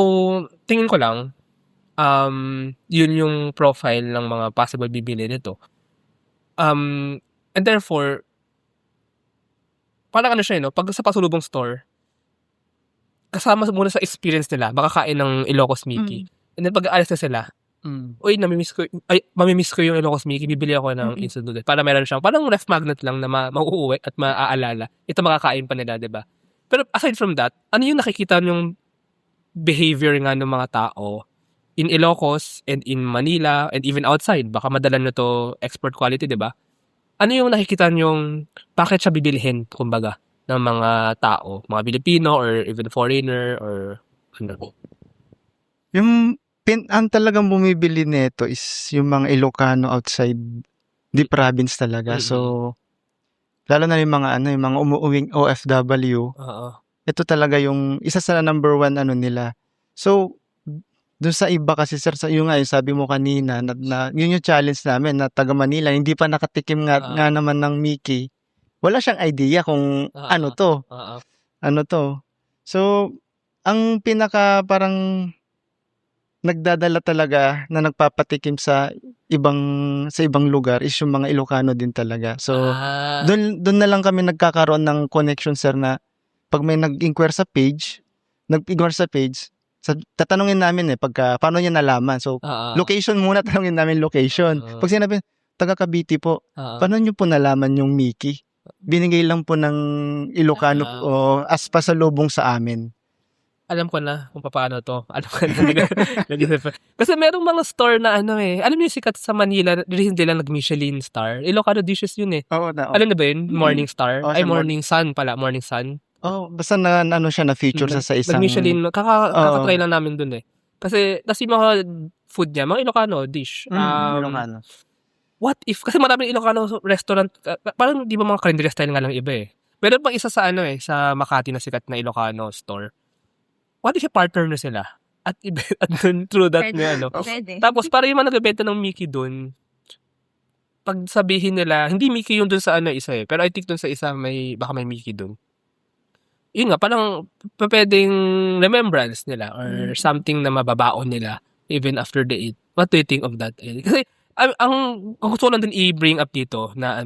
tingin ko lang, yun yung profile ng mga possible bibili nito. And therefore, parang siya, pag sa pasulubong store, kasama muna sa experience nila, makakain ng Ilocos Mickey. And then pag aalis na sila, mamimiss ko yung Ilocos Mickey, bibili ako ng instant noodle. Para meron siyang, parang ref magnet lang na mauuwi at maaalala. Ito makakain pa nila, diba? Pero aside from that, ano yung nakikita yung behavior nga ng mga tao in Ilocos and in Manila and even outside? Baka madala nyo to export quality, diba? Ano yung nakikita yung bakit siya bibilhin, kumbaga, ng mga tao, mga Pilipino or even foreigner or ano? Yung ang talagang bumibili nito is yung mga Ilocano outside the province talaga. So lalo na yung mga yung mga umuuwing OFW. Ito talaga yung isa sa number one nila. So doon sa iba kasi, sir, yung sabi mo kanina na yun yung challenge namin na taga Manila, hindi pa nakatikim nga naman ng Mickey. Wala siyang idea kung ano to. So, ang pinaka parang nagdadala talaga na nagpapatikim sa ibang lugar is yung mga Ilocano din talaga. So, doon na lang kami nagkakaroon ng connection, sir, na pag may nag-inquire sa page, tatanungin namin paano niya nalaman. So, location muna, tanungin namin location. Pag sinabi, taga Cavite po, paano niyo po nalaman yung Mickey? Binigay lang po ng Ilocano as pasalubong sa amin. Alam ko na kung paano to. Alam ko na. Kasi merong mga store na alam niyo sikat sa Manila, recently lang nag-Michelin star. Ilocano dishes yun Alam na ba yun? Morning Star? Morning Sun pala. Morning Sun. Basta na siya na feature sa isang Michelin, kakatry lang namin dun Kasi yung mga food niya, mga Ilocano dish. Ilocano. What if, kasi maraming Ilocano restaurant, parang di ba mga carinderia style nga lang iba Meron pang isa sa sa Makati na sikat na Ilocano store. What if partner na sila? At dun, through that Tapos para yung mga nagbebenta ng Mickey dun, pag sabihin nila, hindi Mickey yung dun sa isa pero I think dun sa isa baka may Mickey dun. Yun nga, parang pwedeng remembrance nila or something na mababaon nila even after they eat. What do you think of that? Kasi, ang gusto ko lang din i-bring up dito na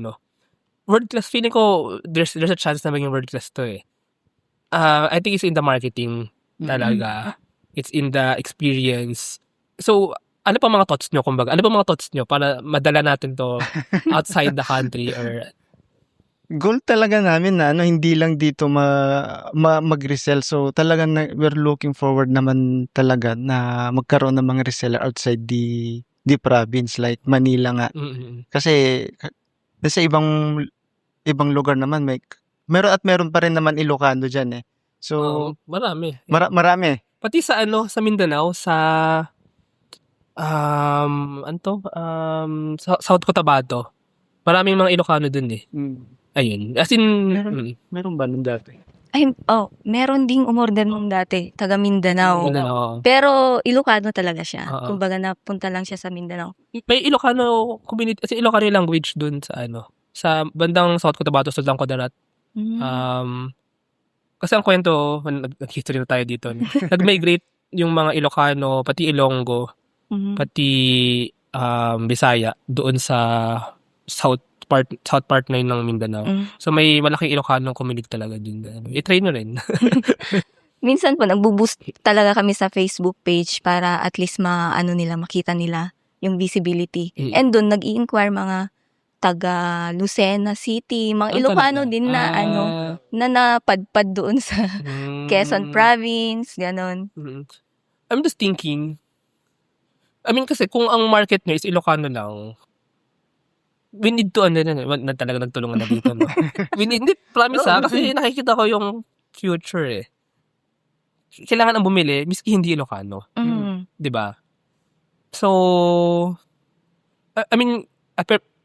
world class, feeling ko there's a chance na maging world class to I think it's in the marketing talaga. It's in the experience. So, ano pa mga thoughts nyo? Kumbaga, ano pa mga thoughts nyo para madala natin to outside the country or Goal talaga namin na hindi lang dito mag-resell. So talagang we're looking forward naman talaga na magkaroon ng mga reseller outside the province like Manila nga. Mm. Kasi sa ibang lugar naman meron pa rin naman Ilocano diyan eh. So Marami. marami. Pati sa sa Mindanao, sa South Cotabato. Maraming mga Ilocano dun eh. Ayun. As in, Meron ba nung dati? Ay, meron ding umorder nung dati, taga Mindanao. Mindanao. Pero Ilocano talaga siya. Oo. Kumbaga napunta lang siya sa Mindanao. May Ilocano community, kasi Ilocano yung language dun sa bandang South Cotabato, Sudang Kudarat. Kasi ang kwento, nag-history na tayo dito. Nag-migrate yung mga Ilocano, pati Ilonggo, pati Bisaya, doon sa south part na yun ng Mindanao. So may malaking Ilocano community talaga din. I-try nyo rin. Minsan po, nagbo-boost talaga kami sa Facebook page para at least makita nila yung visibility. And doon, nag-i-inquire mga taga Lucena City, mga Ilocano din na na napadpad doon sa Quezon Province, ganon. I'm just thinking, kasi kung ang market nyo is Ilocano lang, we need to, na talaga nagtulungan na dito, no? Promise kasi nakikita ko yung future eh. Kailangan ang bumili, miski hindi Ilocano. Diba? So,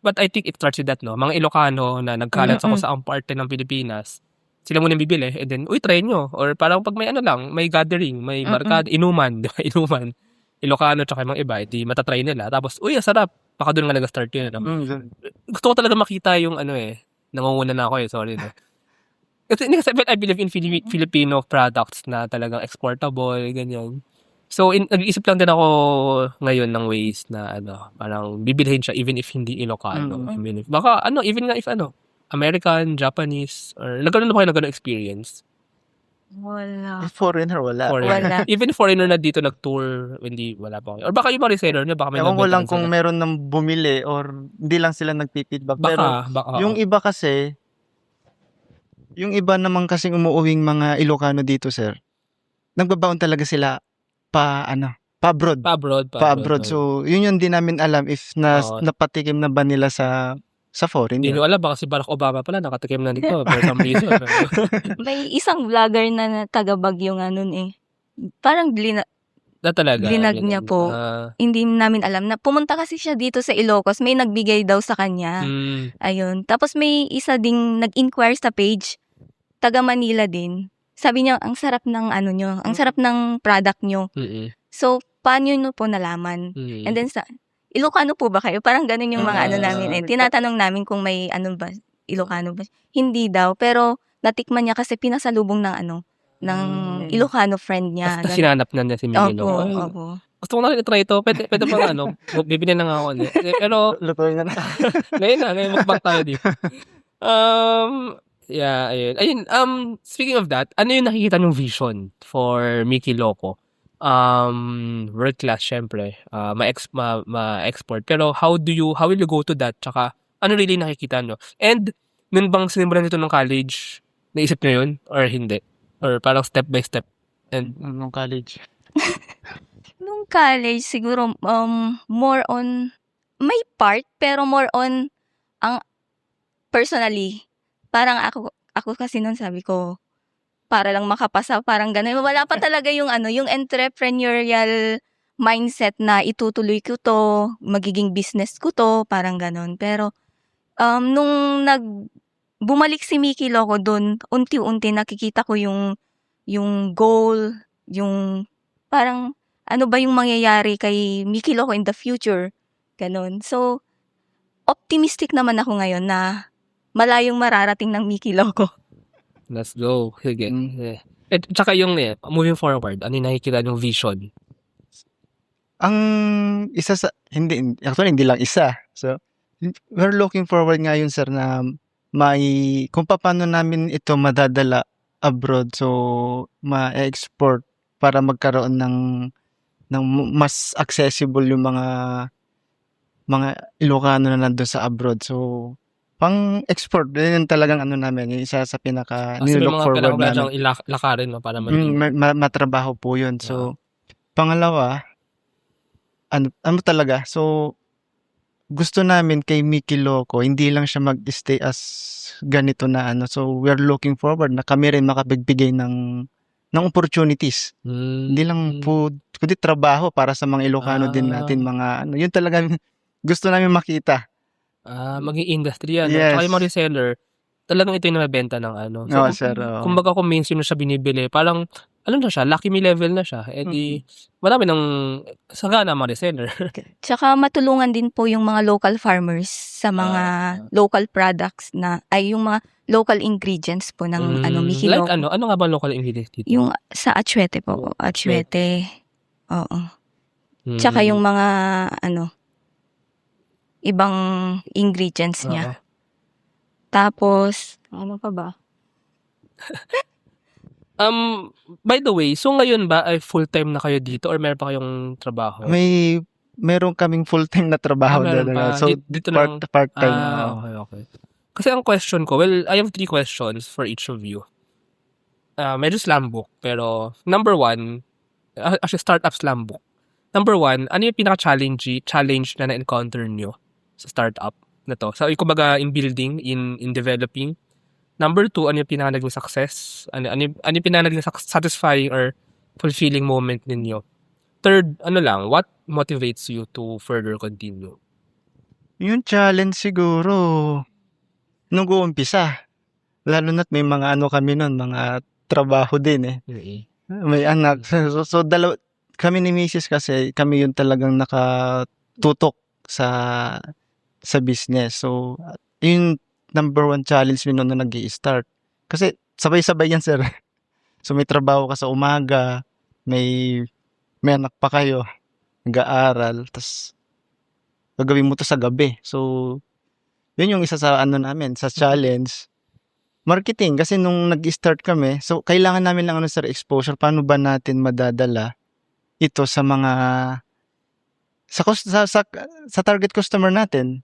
but I think it starts with that, no? Mga Ilocano na nagkalat sa kung saang parte ng Pilipinas, sila muna bibili, and then, try nyo. Or parang pag may may gathering, may barkada, inuman, di ba? Inuman. Ilocano tsaka mga iba, di matatry nila. Tapos, ang sarap. Baka doon nga nag-start yun. Gusto ko talaga makita yung nangunguna na ako sorry. No? Kasi I believe in Filipino products na talagang exportable, ganyan. So, nag-iisip lang din ako ngayon ng ways na parang bibilhin siya even if hindi Ilocano. Baka even nga if American, Japanese, or nagkaroon na ba kayo ng ganung experience? Wala. Foreigner, wala. Wala. Even foreigner na dito nag-tour, wala pa kayo. Or baka yung mga reseller nyo, baka may Ewan ko lang nabentahan kung sila. meron ng bumili or hindi lang sila nagpipidback. Baka, Yung iba kasi, yung iba naman kasing umuuwing mga Ilocano dito, sir, nagbabaon talaga sila pa-abroad. Pa-abroad. So, yun yung di namin alam if napatikim na ba nila sa foreign. Hindi nyo alam, baka si Barack Obama pala nakatikim na dito for some reason. May isang vlogger na taga Baguio nga nun eh. Parang blinag niya po. Hindi namin alam na pumunta kasi siya dito sa Ilocos. May nagbigay daw sa kanya. Ayun. Tapos may isa ding nag-inquire sa page. Taga Manila din. Sabi niya, ang sarap ng nyo. Ang sarap ng product nyo. So, paano nyo po nalaman? And then Ilocano po ba kayo? Parang ganun yung mga namin. Tinatanong namin kung may ba, Ilocano ba? Hindi daw. Pero natikman niya kasi pinasalubong ng Ilocano friend niya. Tapos hinanap na niya si Miguel. Opo. Gusto ko na rin i-try ito. Pwede pa bibili na nga ako. Pero, Lutuin na. ngayon magbang tayo dito. Yeah, ayun. Speaking of that, ano yung nakikita ng vision for Mickey Loco? World class syempre, ma-export. Pero how will you go to that? Tsaka ano really nakikita nyo? And nun bang sinimulan nito ng college? Naisip nyo yun? Or hindi? Or parang step by step? And nung college. Nung college siguro more on may part pero more on ang personally. Parang ako kasi nun sabi ko para lang makapasa, parang gano'n. Wala pa talaga yung yung entrepreneurial mindset na itutuloy ko to, magiging business ko to, parang gano'n. Pero, nung bumalik si Mickey Loco doon, unti-unti nakikita ko yung goal, yung parang ano ba yung mangyayari kay Mickey Loco in the future, gano'n. So, optimistic naman ako ngayon na malayong mararating ng Mickey Loco. Let's go. Sige. At saka yung moving forward, ano yung nakikita yung vision? Ang isa hindi lang isa. So, we're looking forward ngayon, sir, na kung paano namin ito madadala abroad. So, ma-export para magkaroon ng mas accessible yung mga Ilocano na nandun sa abroad. So, pang-export. Yun talagang ano namin, yung isa sa pinaka Kasi may nilook mga forward kailangan namin. dyang lakarin 'no, para maging Matrabaho po yun. So, pangalawa, ano talaga, so, gusto namin kay Mickey Loco, hindi lang siya mag-stay as ganito na ano. So, we're looking forward na kami rin makapagbigay ng opportunities. Hindi lang food, kundi trabaho para sa mga Ilocano din natin, mga ano, yun talaga gusto namin makita. maging industry yan, 'no? Tsaka yung mga Yes. reseller, talagang ito yung nabebenta ng ano. So, Oo, sir, oo. kumbaga kung mainstream na siya binibili, parang ano na siya, Lucky Me level na siya. Eh di, marami ng sagana mga reseller. Tsaka matulungan din po yung mga local farmers sa mga local products yung mga local ingredients po ng Mickey Like Loco. ano nga ba local ingredients dito? Yung sa atsuete po. Atsuete. Oo. Tsaka yung mga ibang ingredients niya. Tapos, ano pa ba? By the way, so ngayon ba ay full-time na kayo dito or meron pa kayong trabaho? Meron kaming full-time na trabaho meron dito. pa. So, Dito lang. part-time. oo. Okay. Kasi ang question ko, well, I have 3 questions for each of you. Medyo slam book, pero number 1, actually startup slam book. Number 1, ano yung challenge na na-encounter nyo sa startup na to? So, kumbaga in building, in developing. Number 2, ano yung pinaka naging success? Ano yung pinaka naging satisfying or fulfilling moment ninyo? Third, what motivates you to further continue? Yung challenge siguro, nung uumpisa, lalo na't may mga kami nun, mga trabaho din May anak. So kami ni Mrs. kasi, kami yung talagang nakatutok sa business. So, yung number 1 challenge mo na nag-i-start. Kasi sabay-sabay yan, sir. So, may trabaho ka sa umaga, may anak pa kayo, nag-aaral, tas gagawin mo to sa gabi. So, yun yung isa sa namin, sa challenge. Marketing, kasi nung nag-start kami, so kailangan namin lang sir, exposure. Paano ba natin madadala ito sa mga sa target customer natin?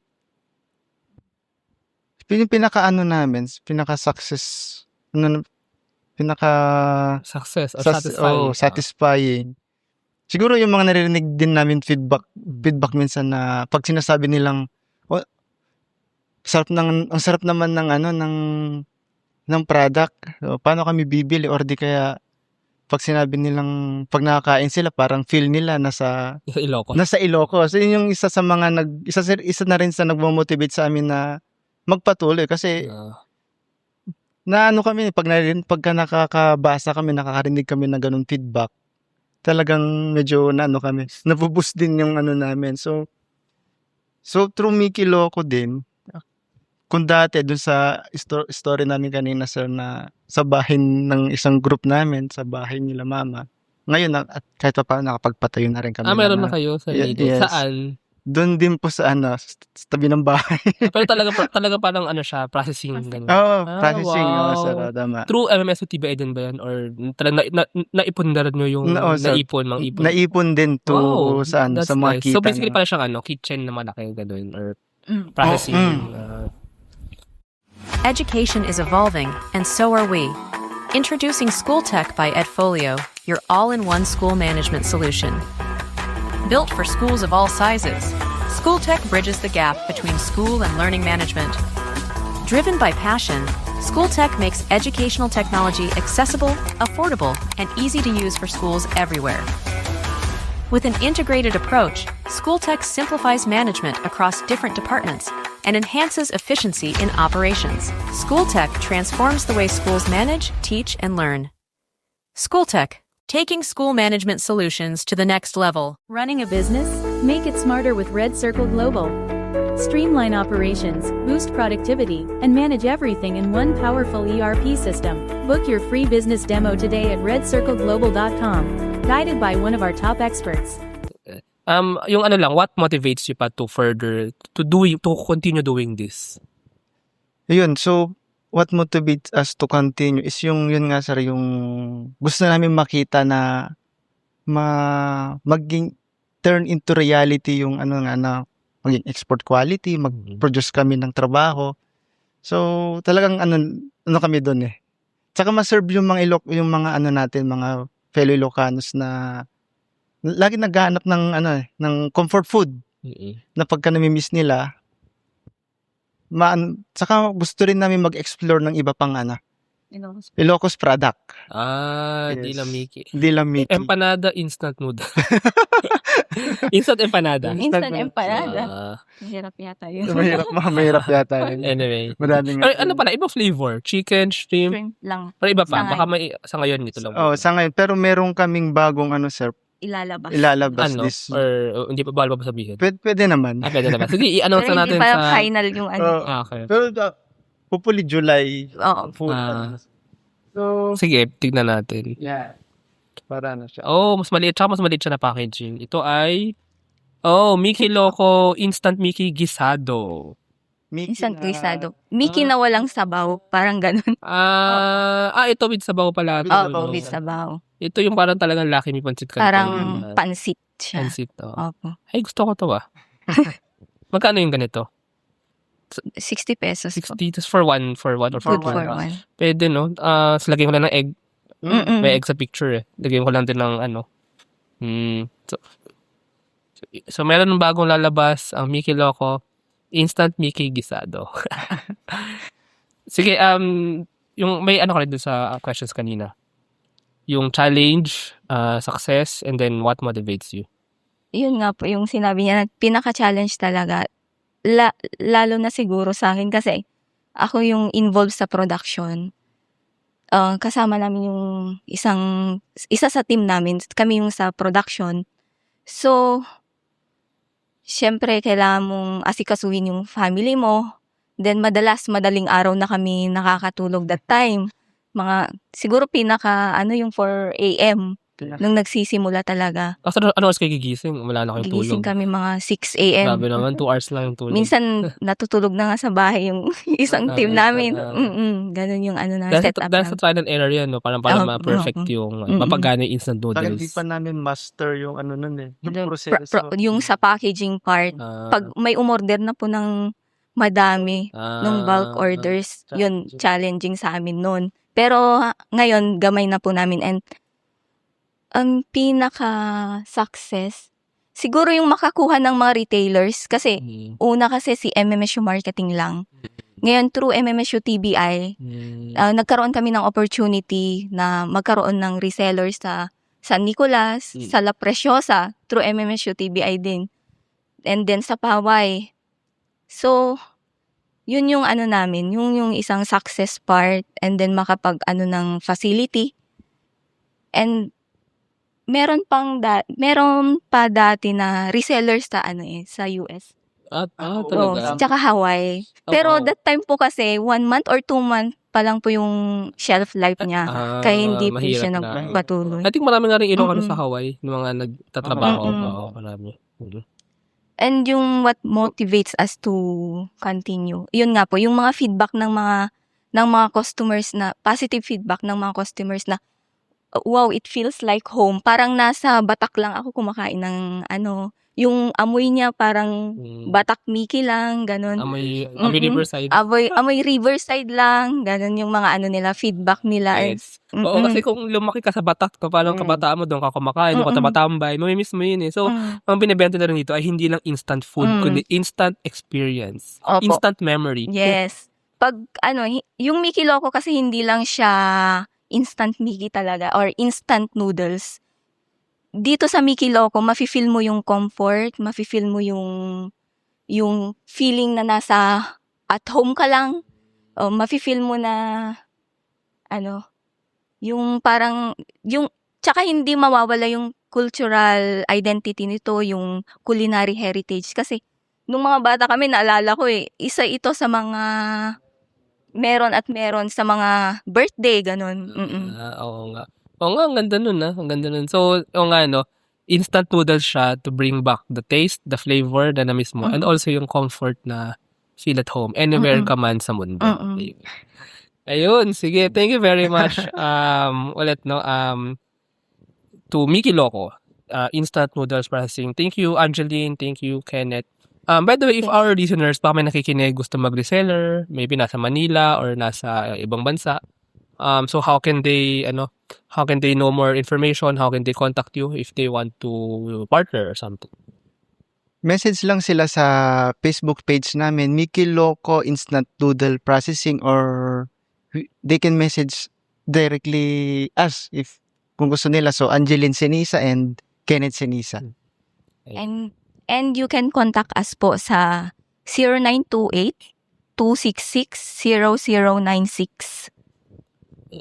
Yung namin, pinaka-success, Success or satisfying. satisfying. Siguro yung mga naririnig din namin feedback minsan na pag sinasabi nilang, ang sarap naman ng product. So, paano kami bibili, or di kaya pag sinabi nilang pag nakakain sila, parang feel nila nasa Ilocos. So, yun yung isa sa mga isa na rin sa nagmo-motivate sa amin na magpatuloy, kasi kami pagka nakakabasa kami, nakakarinig kami ng ganung feedback, talagang medyo kami, nabuboost din yung namin. So through Mickey Loco din, kung dati dun sa story namin kanina, sir, na sa bahay ng isang group namin, sa bahay nila mama, ngayon at kahit pa paano nakapagpatayo na rin kami. Meron na kayo sa Yes. Saan? Doon din po sa sa tabi ng bahay. Pero talaga parang siya, processing. Ganun. Processing. Wow. Sir, tama. True MMS o TBI din ba yan? Or talagang naipon nyo yung naipon? Naipon din to sa mga nice. kita. So basically parang siyang kitchen na malaki ganun, or processing. Education is evolving, and so are we. Introducing School Tech by Edfolio, your all-in-one school management solution. Built for schools of all sizes, School Tech bridges the gap between school and learning management. Driven by passion, School Tech makes educational technology accessible, affordable, and easy to use for schools everywhere. With an integrated approach, School Tech simplifies management across different departments and enhances efficiency in operations. School Tech transforms the way schools manage, teach, and learn. School Tech, taking school management solutions to the next level. Running a business? Make it smarter with Red Circle Global. Streamline operations, boost productivity, and manage everything in one powerful ERP system. Book your free business demo today at redcircleglobal.com, guided by one of our top experts. Yung what motivates you pa to further to continue doing this? Ayun, so what motivates us to continue is yun nga, sir, yung gusto namin makita na maging turn into reality yung na maging export quality, mag-produce kami ng trabaho. So, talagang ano kami doon eh. Tsaka ma-serve yung yung mga ano natin, mga fellow Ilocanos na lagi naghahanap ng ng comfort food na pagka namimiss nila, tsaka gusto rin namin mag-explore ng iba pang Ilocos product. Yes. Dila Mickey. Dila Mickey. Empanada, instant noodle. Instant empanada. Instant empanada. Mahirap yata yun. Mahirap yata yun. Anyway. Maraming ano pala, ibang flavor? Chicken, shrimp? Shrimp lang. Pero iba pa, Sa baka may sa ngayon nito lang. sa ngayon. Pero meron kaming bagong sir, Ilalabas. Ano? this. Or hindi pa bawal pa sabihin? Pwede naman. Pwede naman. Sige, i-announce Pero na hindi natin pa sa... final yung Okay. Pero hopefully July. Oo. Food. So, Sige, tignan natin. yeah. Para na siya. Mas maliit. Tsaka mas maliit siya na packaging. Ito ay... Mickey Loco Instant Mickey Gisado. Instant guisado. Mickey na walang sabaw. Parang ganun. Ito with sabaw pala. Oo, with sabaw. Ito yung parang talagang Lucky Me Pancit Canton. Parang pansit siya. Pancit, Opo. Ay, gusto ko to Magkano yung ganito? 60 pesos po. 60 for one or Good for for two. one. Pwede, no? Lagyan ko lang ng egg. Mm-mm. May egg sa picture, eh. Lagyan ko lang din ng So meron ng bagong lalabas, ang Mickey Loco, Instant Mickey Gisado. Sige, yung may ko rin dun sa questions kanina. Yung challenge, success, and then what motivates you? Yun nga po, yung sinabi niya na pinaka-challenge talaga. Lalo na siguro sa akin kasi ako yung involved sa production. Kasama namin yung isa sa team namin. Kami yung sa production. So, syempre, kailangan mong asikasuhin yung family mo. Then, madaling araw na kami nakakatulog that time. Siguro yung 4 a.m. nung nagsisimula talaga. Kasi ano oras kayo gigising? Wala na kayong tulog. Gigising kami mga 6 a.m. Grabe naman, 2 hours lang yung tulog. Minsan, natutulog na nga sa bahay yung isang team namin. Ganun yung na setup Dahil sa namin. trial and error yan, no? Para ma-perfect yung, mapagana yung instant Talagang noodles. hindi pa namin master yung nun eh. Yung proseso. Yung sa packaging part. Pag may umorder na po ng madami, nung bulk orders, yun, challenging sa amin nun. Pero ngayon, gamay na po namin. And ang pinaka-success, siguro yung makakuha ng mga retailers. Kasi una kasi si MMSU Marketing lang. Ngayon, through MMSU TBI, nagkaroon kami ng opportunity na magkaroon ng resellers sa San Nicolas, sa La Preciosa, through MMSU TBI din. And then sa Paway. So, yun yung namin, yung isang success part, and then ng facility. And meron pa dati na resellers sa US. Talaga? Tsaka Hawaii. Pero that time po kasi 1 month or 2 month pa lang po yung shelf life niya. Kaya hindi po siya nagpatuloy. I think marami nga rin Ilocano sa Hawaii, ng mga nagtatrabaho. Marami. And yung what motivates us to continue, yun nga po, yung mga feedback ng mga customers na, positive feedback ng mga customers na, wow, it feels like home. Parang nasa Batak lang ako kumakain ng yung amoy niya parang Batak Mickey lang, ganun. Amoy Riverside. Amoy Riverside lang, ganun yung mga nila, feedback nila. Yes. Oo, kasi kung lumaki ka sa Batak, parang kabataan mo doon ka kumakain, doon ka tamatambay, mamimiss mo yun eh. So, ang binibenta na rin dito ay hindi lang instant food, kundi instant experience. Opo. Instant memory. Yes. Pag yung Mickey Loco kasi hindi lang siya instant Mickey talaga or instant noodles. Dito sa Mickey Loco, mafe-feel mo yung comfort, mafe-feel mo yung feeling na nasa at home ka lang. O mafe-feel mo na yung parang tsaka hindi mawawala yung cultural identity nito, yung culinary heritage kasi nung mga bata kami naalala ko isa ito sa mga meron sa mga birthday ganun. Oo nga. Oo nga, ang ganda nun Ang ganda nun. So, instant noodles siya to bring back the taste, the flavor na na-miss mo, and also yung comfort na feel at home, anywhere ka man sa mundo. Ayun, sige. Thank you very much. Ulit, to Mickey Loco, Instant Noodles Processing. Thank you, Angeline. Thank you, Kenneth. By the way, if Yes. our listeners pa may nakikinig gusto mag-reseller, maybe nasa Manila or nasa ibang bansa, so how can they know more information? How can they contact you if they want to partner or something? Message lang sila sa Facebook page namin, Mickey Loco Instant Noodle Processing, or they can message directly us if kung gusto nila. So, Angeline Senisa and Kenneth Senisa. And you can contact us po sa 0928-266-0096.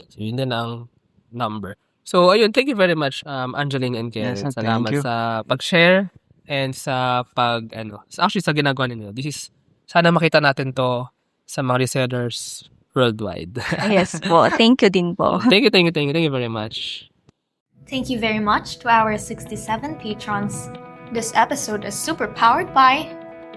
So, yun din ang number. So, ayun, thank you very much, Angeline and Kenneth. Yes, thank Salamat you. sa pag-share and sa actually sa ginagawa ninyo. This is, sana makita natin to sa mga resellers worldwide. Yes po. Thank you din po. Thank you very much. Thank you very much to our 67 patrons. This episode is super powered by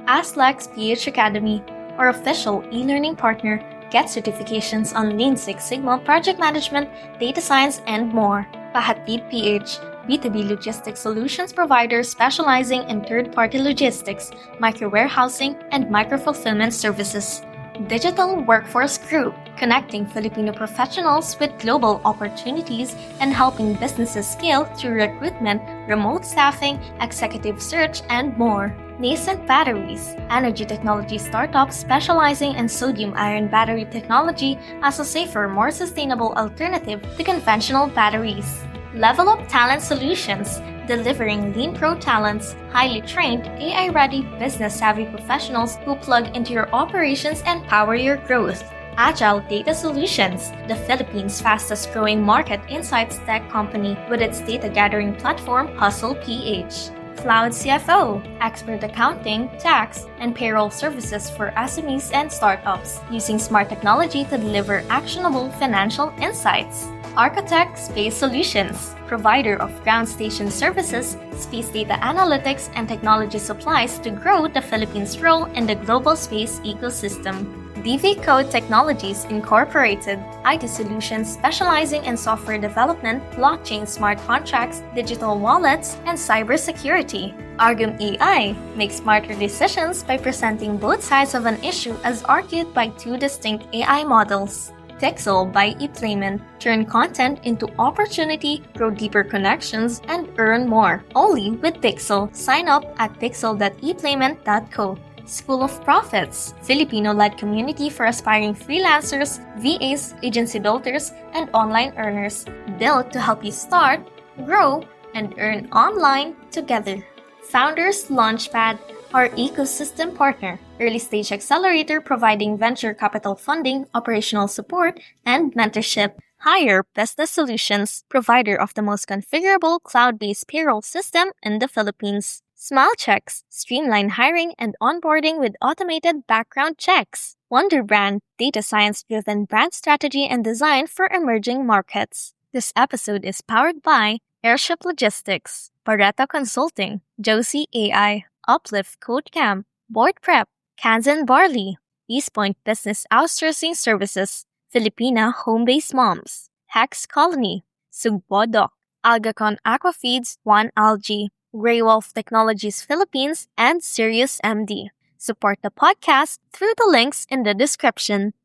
Aslex PH Academy, our official e-learning partner. Get certifications on Lean Six Sigma, project management, data science, and more. Pahatid PH, B2B logistics solutions provider specializing in third-party logistics, micro-warehousing, and micro-fulfillment services. Digital Workforce Group, connecting Filipino professionals with global opportunities and helping businesses scale through recruitment, remote staffing, executive search, and more. Nascent Batteries, energy technology startup specializing in sodium-ion battery technology as a safer, more sustainable alternative to conventional batteries. Level Up Talent Solutions, delivering Lean Pro talents, highly trained, AI-ready, business-savvy professionals who plug into your operations and power your growth. Agile Data Solutions, the Philippines' fastest-growing market insights tech company with its data-gathering platform Hustle PH. Cloud CFO, expert accounting, tax, and payroll services for SMEs and startups, using smart technology to deliver actionable financial insights. Architect Space Solutions, provider of ground station services, space data analytics, and technology supplies to grow the Philippines' role in the global space ecosystem. DV Code Technologies Incorporated, IT solutions specializing in software development, blockchain smart contracts, digital wallets, and cybersecurity. Argum AI makes smarter decisions by presenting both sides of an issue as argued by two distinct AI models. Pixel by ePlayment. Turn content into opportunity, grow deeper connections, and earn more. Only with Pixel. Sign up at pixel.eplayment.co. School of Profits, Filipino-led community for aspiring freelancers, VAs, agency builders, and online earners. Built to help you start, grow, and earn online together. Founders Launchpad, our ecosystem partner. Early-stage accelerator providing venture capital funding, operational support, and mentorship. Hire Business Solutions, provider of the most configurable cloud-based payroll system in the Philippines. SmileChecks, streamline hiring and onboarding with automated background checks. Wonder Brand, data science-driven brand strategy and design for emerging markets. This episode is powered by Airship Logistics, Pareto Consulting, Josie AI, Uplift Codecamp, Board Prep, Kansan Barley, East Point Business Outsourcing Services, Filipina Home-Based Moms, Hex Colony, Sugbodok, Algacon Aquafeeds, One Algae, Grey Wolf Technologies Philippines, and Sirius MD. Support the podcast through the links in the description.